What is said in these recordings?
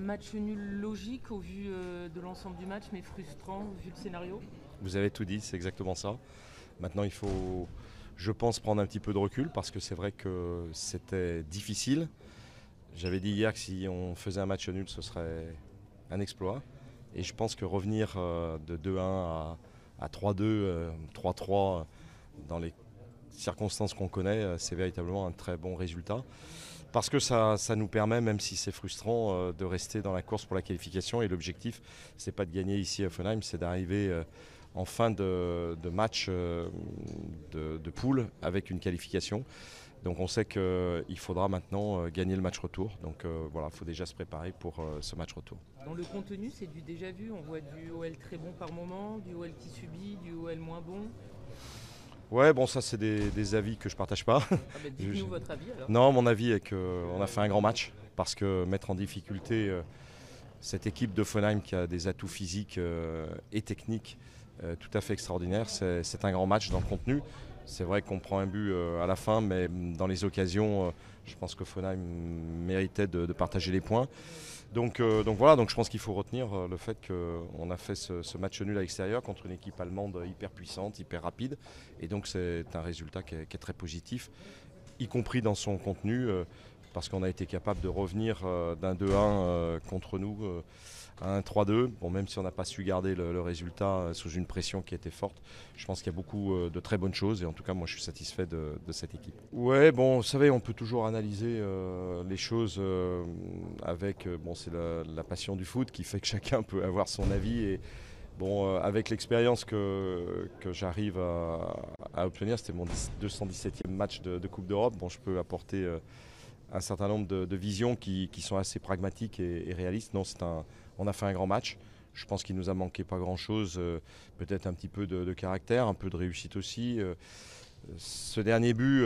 match nul logique au vu de l'ensemble du match, mais frustrant vu le scénario? Vous avez tout dit, c'est exactement ça. Maintenant, il faut, je pense, prendre un petit peu de recul parce que c'est vrai que c'était difficile. J'avais dit hier que si on faisait un match nul, ce serait un exploit. Et je pense que revenir de 2-1 à 3-2, 3-3 dans les circonstances qu'on connaît, c'est véritablement un très bon résultat. Parce que ça nous permet, même si c'est frustrant, de rester dans la course pour la qualification. Et l'objectif, c'est pas de gagner ici à Offenheim, c'est d'arriver en fin de match de poule avec une qualification. Donc on sait qu'il faudra maintenant gagner le match retour. Donc voilà, il faut déjà se préparer pour ce match retour. Dans le contenu, c'est du déjà vu. On voit du OL très bon par moment, du OL qui subit, du OL moins bon. Ouais, bon, ça c'est des avis que je partage pas. Ah bah dites-nous votre avis alors. Non, mon avis est qu'on a fait un grand match parce que mettre en difficulté cette équipe d'Offenheim qui a des atouts physiques et techniques tout à fait extraordinaires, c'est un grand match dans le contenu. C'est vrai qu'on prend un but à la fin, mais dans les occasions, je pense qu'Offenheim méritait de partager les points. Donc voilà, donc je pense qu'il faut retenir le fait qu'on a fait ce match nul à l'extérieur contre une équipe allemande hyper puissante, hyper rapide. Et donc c'est un résultat qui est très positif, y compris dans son contenu, parce qu'on a été capable de revenir d'un 2-1 contre nous à un 3-2. Bon, même si on n'a pas su garder le résultat sous une pression qui était forte, je pense qu'il y a beaucoup de très bonnes choses. Et en tout cas, moi, je suis satisfait de cette équipe. Ouais, bon, vous savez, on peut toujours analyser les choses avec... bon, c'est la passion du foot qui fait que chacun peut avoir son avis. Et bon, avec l'expérience que j'arrive à obtenir, c'était mon 217e match de Coupe d'Europe. Bon, je peux apporter un certain nombre de visions qui sont assez pragmatiques et réalistes. Non, on a fait un grand match. Je pense qu'il nous a manqué pas grand-chose. Peut-être un petit peu de caractère, un peu de réussite aussi. Ce dernier but,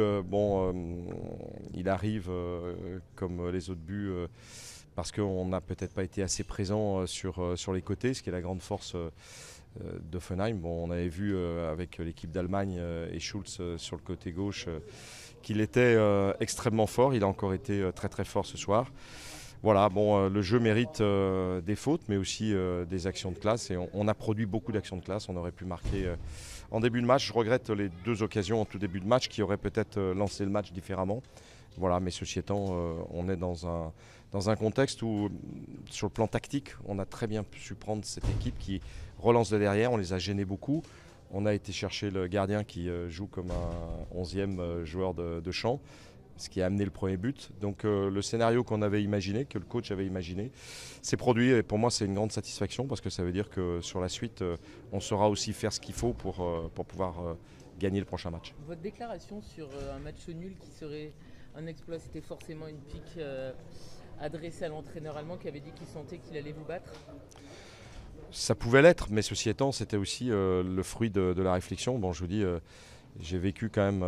il arrive comme les autres buts parce qu'on n'a peut-être pas été assez présent sur les côtés, ce qui est la grande force d'Offenheim. Bon, on avait vu avec l'équipe d'Allemagne et Schulz sur le côté gauche qu'il était extrêmement fort. Il a encore été très très fort ce soir. Voilà, bon, le jeu mérite des fautes, mais aussi des actions de classe. Et on a produit beaucoup d'actions de classe. On aurait pu marquer en début de match. Je regrette les deux occasions en tout début de match qui auraient peut-être lancé le match différemment. Voilà, mais ceci étant, on est dans un contexte où, sur le plan tactique, on a très bien su prendre cette équipe qui relance de derrière. On les a gênés beaucoup. On a été chercher le gardien qui joue comme un 11e joueur de champ, ce qui a amené le premier but. Donc le scénario qu'on avait imaginé, que le coach avait imaginé, s'est produit. Et pour moi, c'est une grande satisfaction parce que ça veut dire que sur la suite, on saura aussi faire ce qu'il faut pour pouvoir gagner le prochain match. Votre déclaration sur un match nul qui serait un exploit, c'était forcément une pique adressée à l'entraîneur allemand qui avait dit qu'il sentait qu'il allait vous battre? Ça pouvait l'être, mais ceci étant, c'était aussi le fruit de la réflexion. Bon, je vous dis, j'ai vécu quand même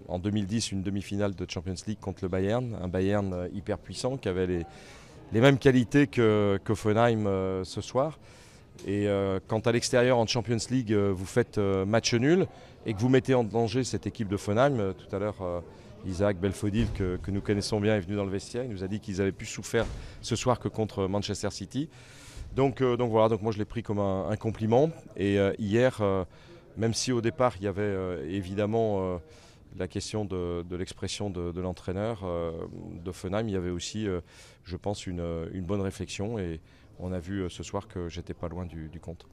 en 2010 une demi-finale de Champions League contre le Bayern, un Bayern hyper puissant qui avait les mêmes qualités qu'Offenheim ce soir. Et quand à l'extérieur en Champions League, vous faites match nul et que vous mettez en danger cette équipe d'Offenheim, tout à l'heure, Isaac Belfodil, que nous connaissons bien, est venu dans le vestiaire. Il nous a dit qu'ils avaient plus souffert ce soir que contre Manchester City. Donc voilà, donc moi je l'ai pris comme un compliment. Et hier, même si au départ il y avait évidemment la question de l'expression de l'entraîneur d'Offenheim, il y avait aussi, je pense, une bonne réflexion. Et on a vu ce soir que j'étais pas loin du compte.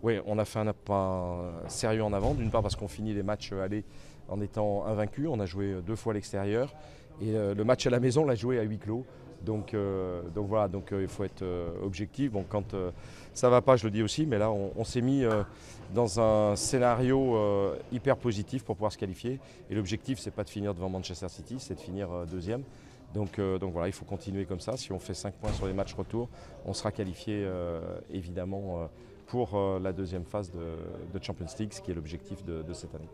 Oui, on a fait un pas sérieux en avant, d'une part parce qu'on finit les matchs aller en étant invaincu. On a joué 2 fois à l'extérieur. Et le match à la maison, on l'a joué à huis clos. Donc voilà, il faut être objectif. Bon, quand ça ne va pas, je le dis aussi, mais là on s'est mis dans un scénario hyper positif pour pouvoir se qualifier. Et l'objectif, c'est pas de finir devant Manchester City, c'est de finir deuxième. Donc voilà, il faut continuer comme ça. Si on fait 5 points sur les matchs retour, on sera qualifié évidemment pour la deuxième phase de Champions League, ce qui est l'objectif de cette année.